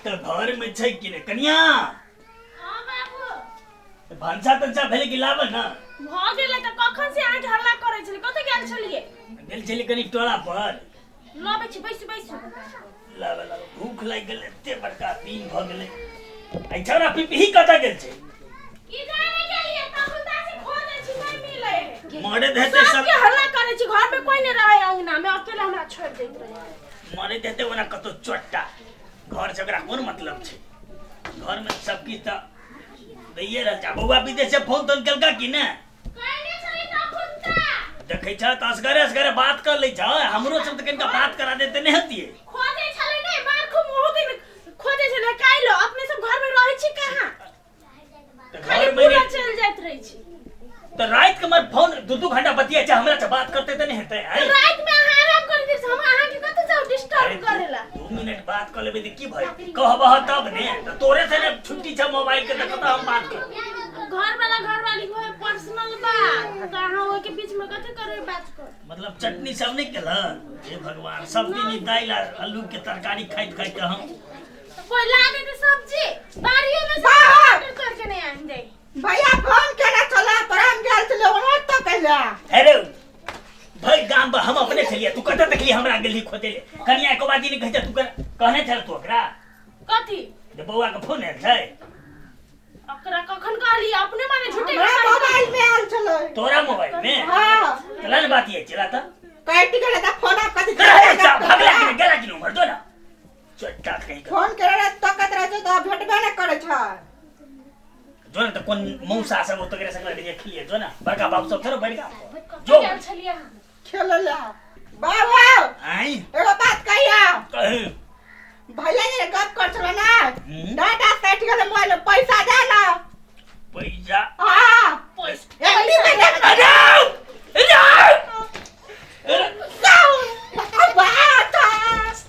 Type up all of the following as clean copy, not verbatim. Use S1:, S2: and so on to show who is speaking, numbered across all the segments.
S1: तो घर में छै कि ने कनिया?
S2: हां बाबू
S1: भांसा तंसा भेले कि लाबे ना
S2: भ गेले त कखन से आके हल्ला करे छली कते गेल छलिए
S1: गेल छली कनी टोला पर
S2: लाबे छी बैसु
S1: लाबे भूख लाग गेले एते बड़का दिन भ गेले आई छोरा पिपही कता गेल छै
S2: की जाने गेलिए तखुदा से खोजे छी नहीं मिले
S1: मरे देते सब
S2: के हल्ला करे छी घर में कोई नहीं रहे अंगना में अकेले हमरा छोड़ देत रहे
S1: मरे देते ओना कतो चोट्टा घर से ओकरा कोन मतलब छै घर में सब की त दैये रह जा बौआ विदेश से फोन तोन केलका कि ने
S2: कहने छली तखुदा
S1: देखै छ त असगरे बात कर लै छ हमरो सब त कनिका बात करा देते नहीं हतिए
S2: खोजे छले नहीं मार को मोह दिन खोजे छले काइलो अपने सब घर में रहै छी कहां
S1: घर में
S2: चल जात रही छी
S1: तो रात के मर फोन 2-2 घंटा बतिया छ हमरा से बात करते त नहीं हेतै
S2: रात में आराम कर दे हम आहा के कत जाओ डिस्टर्ब करेला
S1: 2 मिनट बात कर लेबे त की भई कहबह तब ने त तोरे से ने छुट्टी छ मोबाइल के त कत हम बात कर
S2: घर वाली को पर्सनल बात कहां हो के बीच में कते करे बात कर
S1: मतलब चटनी सब नहीं केला हे भगवान सब दिन दाल आलू के तरकारी खाइत के हम
S2: कोई लागे तो सब्जी बाड़ियों में से करके नहीं आन दे
S3: भैया फोन केना चला तोरा हम गेल छले ओनो तो कहला
S1: अरे भाई गांव हम अपने चलिए तू कत देखली हमरा गेली खोदे ले कनिया को बाजी नहीं कहते तू कहने चल तू ओकरा
S2: कथी
S1: जे बौआ के फोन है छै
S2: ओकरा कखन कहली अपने माने झूठे
S3: हमरा मोबाइल में आल छले
S1: तोरा मोबाइल में
S3: हां
S1: चला न बात ये चला त
S3: काट गेले त फोन आप कथि
S1: भगला कि गेला कि उमर दो ना चट्टा कहीं
S3: फोन करे त कत रह तो भेटबे न करे छ
S1: जो ना तो कौन मौसा सब तो करे सकला के खिलिए जो ना बड़का बाप सब थरो बैठ का जो
S2: गेल छलिए
S3: खेलला बाबा
S1: आई
S3: एगो बात कहिया
S1: कहे
S3: भैया ने गप कर छला ना डाटा कट गेले मोबाइल पैसा दे ना
S1: पैसा
S3: हां
S2: पैसा
S3: एमडी में दे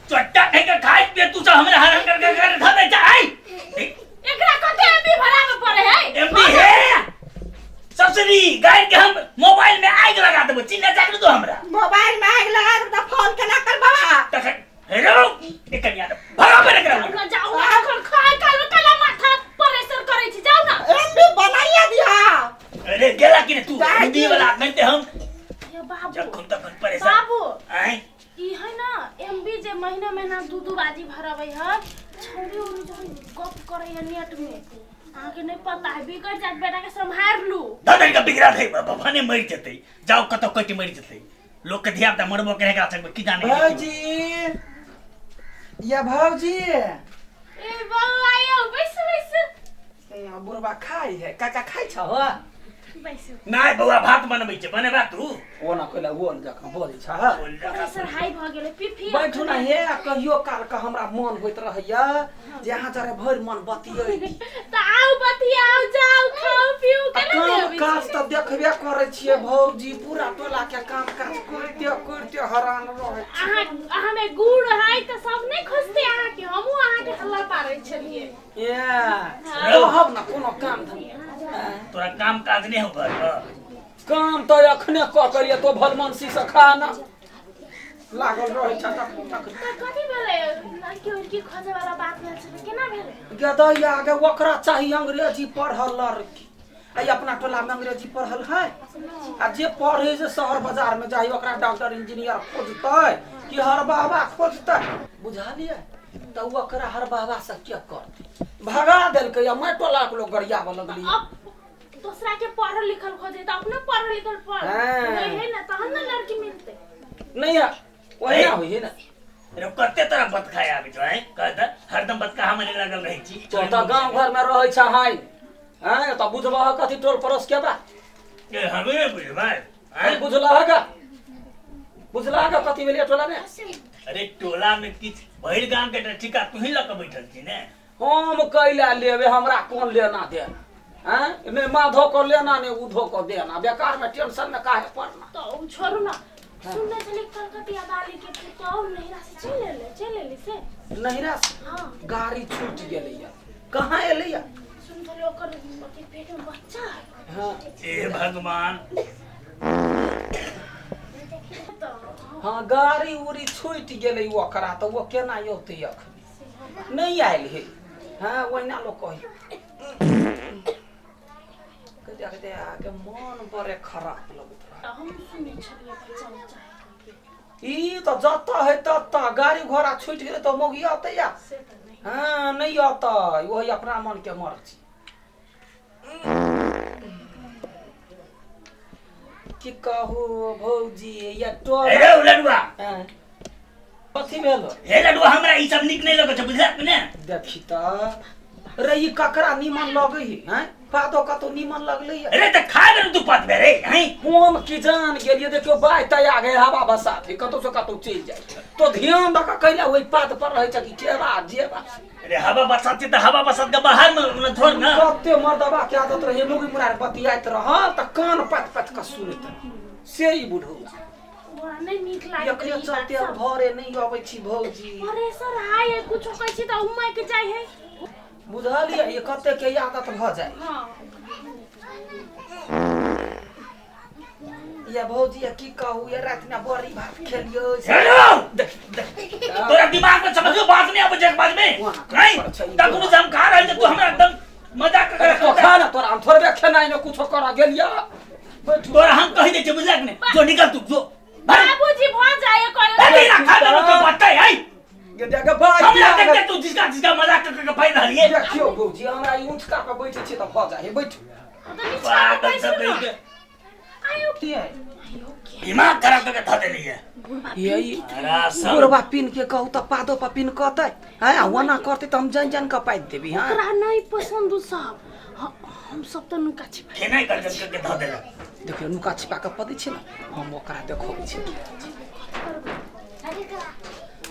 S1: चट्टा कहीं का खाए पे तू सब हमरा हरण कर धा दे आई
S2: एकरा कते एमबी भरावे पड़े है
S1: एमबी है सब्सिडी गाय के हम मोबाइल में आग लगा देबो चिन्ह जाकर दो हमरा
S3: मोबाइल में आग लगा दे त फोन केना कर बाबा
S1: तख हेरो एकनिया भगा पे करा
S2: ना जाओ अखन खाय काल कला माथा प्रेशर करे छी जाओ ना
S3: एमडी बनाइए दिया
S1: अरे गेला कि तू हिंदी वाला कहते हम
S2: ये बाबू
S1: जखन तखन परेशान
S2: बाबू
S1: आई
S2: ई है ना एमबी जे महीना दू बाजी भरावे है छौरी उरी जो गप करे है नेट में आके नहीं पता है बिगड़ जात बेटा के संभार लू
S1: दादा का बिगड़ा थे बाबा ने मर जते जाओ कतो कटी मर जते लोग के धिया पुता मरबो करे का सकबे की जाने
S4: भौजी या भौजी
S2: ए बाबू आयो बैस
S4: ए बुरबा खाई है काका खाई छ हो
S2: बैस
S1: नाय बउआ भात बनबै छै बनेबा तू
S4: ओना कोइला ओन जखन बोलै छ
S2: प्रेशर हाई भ गेले पिफी
S4: बैठू ना हे कहियो काल का हमरा मन होइत रहैया जे अहाँ जरे भरि मन बतियै
S2: त आउ बतियाओ जाओ खाओ पियो केना
S4: काम
S2: देबी
S4: काज त देखबे करै छियै भौजी पूरा टोला के काम काज करते हरान रहै
S2: अहाँ में गुड़ है त सब नहीं खोजते अहाँ के हमहू अहाँ के हल्ला पारै छलिए
S4: ए कहब ना कोनो काम धंधा
S1: तोरा काम काज नहीं हो घर
S4: काम तो अखने क करिए तो भलमनसी से खा ना लागल रहै छ तक
S2: कथी भेलै लड़की खोजे वाला बात भेल छलै केना भेलै
S4: गदैया आगे ओकरा चाहिए अंग्रेजी पढ़ल लड़की आई अपना टोला में अंग्रेजी पढ़ल है आ जे पढ़े जे शहर बाजार में जाई ओकरा डॉक्टर इंजीनियर खोजतै कि हर बाबा खोजतै बुझा लिए त ओकरा हर बाबा से के करतै भगा देलकै या मैं टोला के लोग गरियाब लगली
S2: अब दूसरा के पढ़ल लिखल खोजे त अपने पढ़ल लिखल पढ़ नहीं है ना तहन ना लड़की मिलते
S4: नहीं है वही ना होई ना
S1: रे कते तरह बत खाए आबि जो है कहत हरदम बत का हमरे लगल रहै छी
S4: तो त गांव घर में रहै छ हाय हैं त बुझबह कथि टोल पड़ोस के बा
S1: के हमे बुझबा
S4: हैं बुझलह का कथि भेलिए टोला में
S1: अरे टोला में किछ भइल गांव के ठिका तू ही लक बैठल छी ने
S4: हम कैला लेबे हमरा कौन लेना देना हैं ने माधो को लेना ने उधो को देना बेकार में टेंशन में काहे पड़ना
S2: तो छोड़ू ना सुनने चली कलकतिया वाली के तो नहिरा से चले ले से
S4: नहिरा
S2: हां
S4: गाड़ी छूट गेलैया कहां एलैया
S2: सुन तो ओकर पेट में बच्चा है
S4: हां
S1: ए भगवान
S4: हाँ गाड़ी उड़ी छूट गेलै ओकरा तो वो केना योते अखनी नहीं आयल है। हाँ वहीना लोग कही कहते आगे मन बड़े खराब लगत
S2: हम सुनै छलियै बच्चा बच्चा
S4: ई तो जाता है तत्ता गाड़ी घोड़ा छूट गए तो मोगी आते या
S2: से त नहीं
S4: हाँ नहीं आता वही अपना मन के मर्जी की कहू भौजी या टोल
S1: ए लडुआ
S4: कथी भेल
S1: हे लडुआ हमरा ई सब निक नहीं लगै छै बुझला कि ने
S4: देखी त रे ई ककरा निमन लगै है हैं पादो कतो निमन लगलै है
S1: अरे त खा गेल तू पत बे रे हैं
S4: हम की जान गेलिए देखियो बाय तया गए हवा बसात है कतो से कतो चल जाए तो ध्यान दक कैला ओई पाद पर रहै छ कि केरा जेबा
S1: अरे हवा बसात त हवा बसात के बाहर में छोड़ ना
S4: कते मर्दबा के आदत रहे मुगी मुरार बतियात रहल त कान पत पत के सुनत से ही बुढ़ौला
S2: हमरा नहीं नीक लागै
S4: एकरे चलते अब घरे नहीं आबै छी भौजी
S2: अरे सर हाय कुछ कहै छी त उम्मा के जाय है
S4: बुझलिए ये कते के आदत भ जाए
S2: हां
S4: या भौजी की कहू ये रात में बड़ी भात खेलियो
S1: हेलो
S4: देख देख
S1: तोरा दिमाग में समझ बात नहीं आबै छै बाद में नहीं त कोनो हम खा रहल छै तू हमरा एकदम मजाक कर
S4: तो खा ना तोरा हम थोड़े खेनाइ में कुछो करा गेलिया
S1: तोरा हम कहि दे छै बुझला कि ने जो निकल तू जो
S2: बाबूजी भ जाए कहियो
S1: अरे ना खा दे तो पता है
S4: ये देखा भाई
S1: हमरा देख के तू जिसका मजाक कर के फायदा लिए
S4: देखियो भौजी हमरा ई ऊंच का बैठे छी त भ जाए बैठ
S2: त नीचा
S1: पागल सब
S2: बैठ
S1: के
S2: आयो
S4: की है
S1: दिमाग खराब करके धा देली है
S4: यही
S1: अरे सब
S4: गोरबा पिन के कहू त पादो पर पिन कहतै हैं वना करते त हम जान जान का पाइ देबी हां
S2: ओकरा नहीं पसंद सब हम सब त नुका छी
S1: खेनाइ कर के धा देला
S4: देखियो नुका छिपा के पदै छै ना हम ओकरा देखबै छी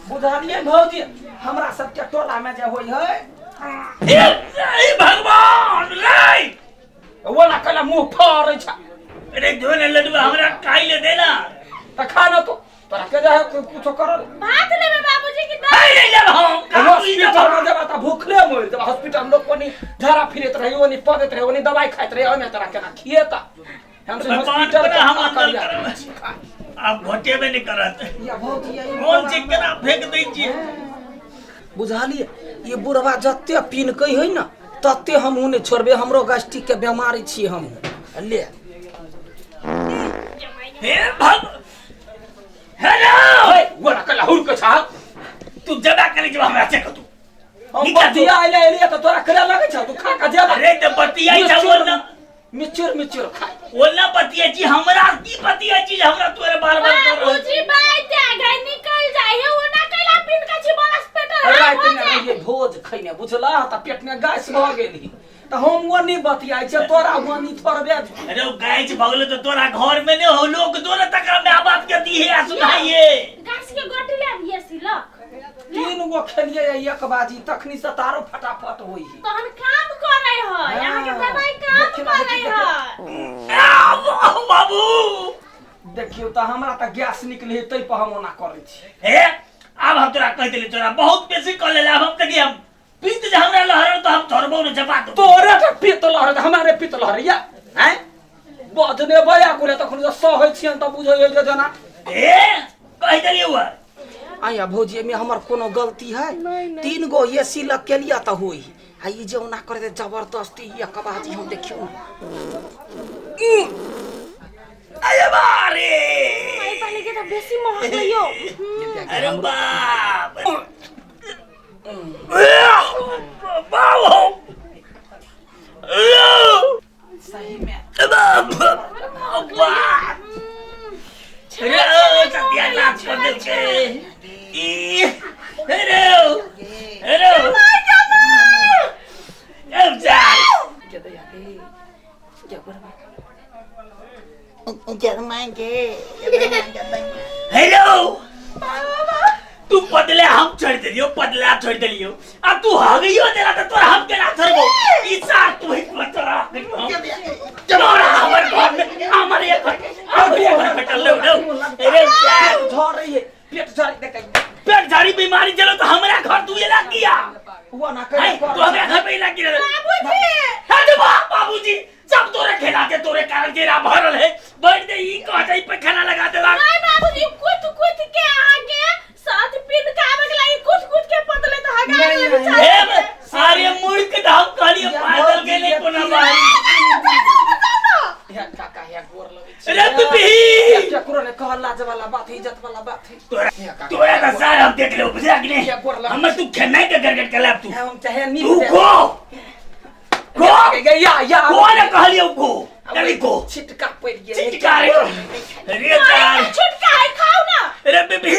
S4: बुझलिए भौजी हमरा सब के टोला में जे होई है
S1: हे भगवान रे
S4: वना कला मुंह फाड़ै छ
S1: अरे जो ने लडुआ हमरा काई ले देना
S4: त खा न तो तोरा के जा कुछो करल
S2: भात लेबे बाबूजी की
S1: नहीं ले जब हम
S4: हॉस्पिटल में जब त भूखले मर जब हॉस्पिटल लोग कोनी झाड़ा फिरत रहे ओनी पदत रहे ओनी दवाई खाइत रहे ओने तोरा केना खिएता हमसे हॉस्पिटल
S1: में हम
S4: हम
S1: अंदर आप घोटे में नहीं करत
S4: या भौजी यही
S1: कौन चीज केना फेंक दै छी
S4: बुझालिए ये बुढ़वा जत्ते पीन कई है ना तत्ते हम उने छोड़बे हमरो गैस्ट्रिक के बीमारी छी हम ले
S1: हे भग हेलो
S4: ओए वना कला हुर के छा
S1: तू जबा करे जब हमरा से तू
S4: हम बतिया आइले एलिए त तोरा करे लागे छ तू खा का जेबा
S1: अरे त बतियाई छ बोलना
S4: मिचर खा
S1: बोलना बतिया छी हमरा की बतिया छी हमरा तोरे बार-बार कर रहल
S2: बाबूजी बात आगे निकल जाए है ओना कैला पिन का छी बरस पेट
S4: रात में ये भोज खैने बुझला त पेट में गैस भ गेली त हम वनी बतियाई छ तोरा वनी थोड़बे
S1: अरे गाय भगले तो तोरा घर में ने हो लोग दोनों तक में बात के दी है सुनाइए
S2: गाछ के गोटी ले आबिए सिलक
S4: तीन गो खेलिए एक बाजी तखनी से तारो फटाफट होई
S2: तहन काम करे है यहां के दवाई काम करे है
S1: बाबू
S4: देखियो त हमरा त गैस निकले तै पर हम ओना करै छी
S1: हे अब हम तोरा कह देली तोरा बहुत बेसी कर लेला हम तक हम पीत जे हमरा लहर तो हम थोरबो न जपा दो
S4: तोरे त पितलहर हमारे पितलहर या हैं बदने बया कोले तखन जे सहै छियन त बुझै जे जना
S1: ए कह देली हुआ
S4: आया भौजी में हमर कोनो गलती है
S2: नहीं।
S4: तीन गो एसी लग के लिया त होई आ ई जे ओना करे जबरदस्ती या कबाजी हम देखियो
S1: अरे बारे
S2: आई पहले के त बेसी महक लियो
S1: अरे बाप बाबू
S4: सही में
S1: बाबा अरे सत्या नाच कर दे के हेलो हेलो अब जा हेलो तू पतले हम छोड़ दिलियो पतला छोड़ दिलियो अब तू आ गईयो तेरा तो तोरा हम के ना छोड़बो ई साथ तू ही पतरा तोरा हमर घर में हमर एक घर में चल लो अरे यार
S4: झड़ रही है पेट झड़ी देख
S1: पेट झाड़ी बीमारी चलो तो हमारा घर तू ये ला किया
S4: हुआ ना
S1: है
S4: करे
S1: तो हमारा घर पे ही ला किया
S2: बाबूजी
S1: अरे बाबूजी सब तोरे खेला के तोरे कारण जेरा भरल है बैठ दे ई कहते पे खाना लगा देला
S2: नहीं बाबूजी कुछ के आगे साथ पिन का आवे लगी कुछ के पतले तो हगा
S1: सारे मूर्ख धाम कहलिए पागल के नहीं कोना बाहर
S4: या काका या गोर लगे
S1: रे बिबी
S4: क्या करो ने कहल लाज वाला बात है इज्जत वाला बात है
S1: तोरा का सार हम देख ले बुझा कि नहीं हम तू खेना के गरगट कलाब तू
S4: हम चाहे नी
S1: तू को
S4: या
S1: कौन कहलियो को कभी को
S4: छिटका पड़ गया
S1: छिटका रे यार
S3: छुटका है खाओ ना
S1: रे बिबी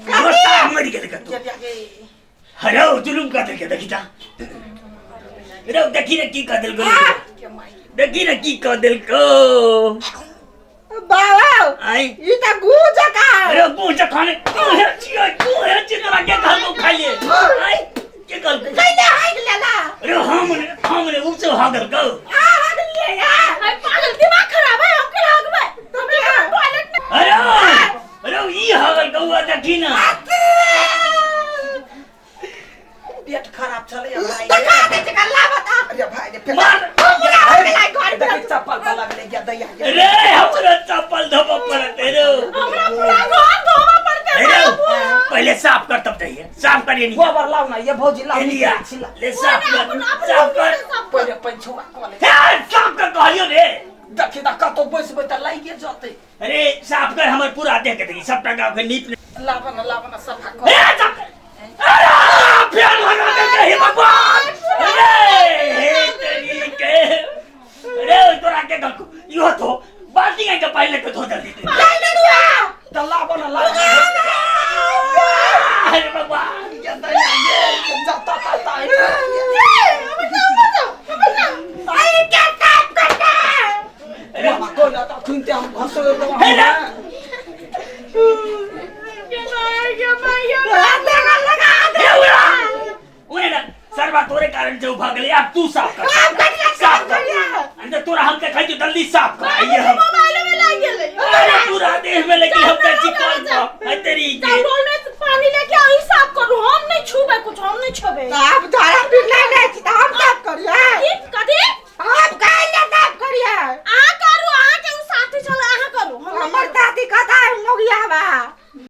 S1: रोसा मर के देख तू हरो जुलुम का देख देखिता रे देखी रे की कदल को देखी रे की कदल को
S3: बाबा
S1: आई
S3: ये तो गूंज का
S1: अरे गूंज खाने तू है चिकन के घर को खा लिए आई के कल
S3: कैसे हाइक लेला
S1: अरे हमने उसे हागल को
S3: हाइक लिए यार हाय पागल दिमाग खराब है हमके हाग में तुमने टॉयलेट में
S1: अरे ई हागल को देखी ना
S4: पेट खराब चले भाई
S3: देखा दे कल्ला बता
S4: अरे भाई ने पेट
S1: मार
S4: देखी चप्पल पर लगले गया दैया
S1: रे हमरा चप्पल धोबा पड़ते रे
S3: हमरा पूरा घर धोवा पड़ते
S1: अरे पहले साफ कर तब चाहिए साफ करिए नहीं
S4: गोबर लाओ ना ये भौजी लाओ
S1: लिया ले साफ कर
S4: पहले पंछुआ कोले
S1: यार साफ कर कहलियो रे
S4: देखी दा का तो बस बता लाइगे जाते
S1: अरे साफ कर हमर पूरा देख के देखी सब टका के नीप
S4: लावना सफा कर
S1: ए साफ कर अरे प्यार लगा दे हे भगवान अरे हे तेरी के अरे तोरा के गलको यो तो बाल्टी के पहले तो धो दे
S4: लावना
S1: अरे भगवान
S4: क्या दैया ये जाता ता अरे कोई ना तो सुनते हम घसो तो
S1: सर्वा तोरे कारण से भाग ले अब तू साफ कर साफ कर अंदर तोरा हम के खाई तो जल्दी साफ कर आइए हम
S3: मोबाइल में लाग गेले
S1: अरे पूरा देह में लगी हम के चिकन है तेरी के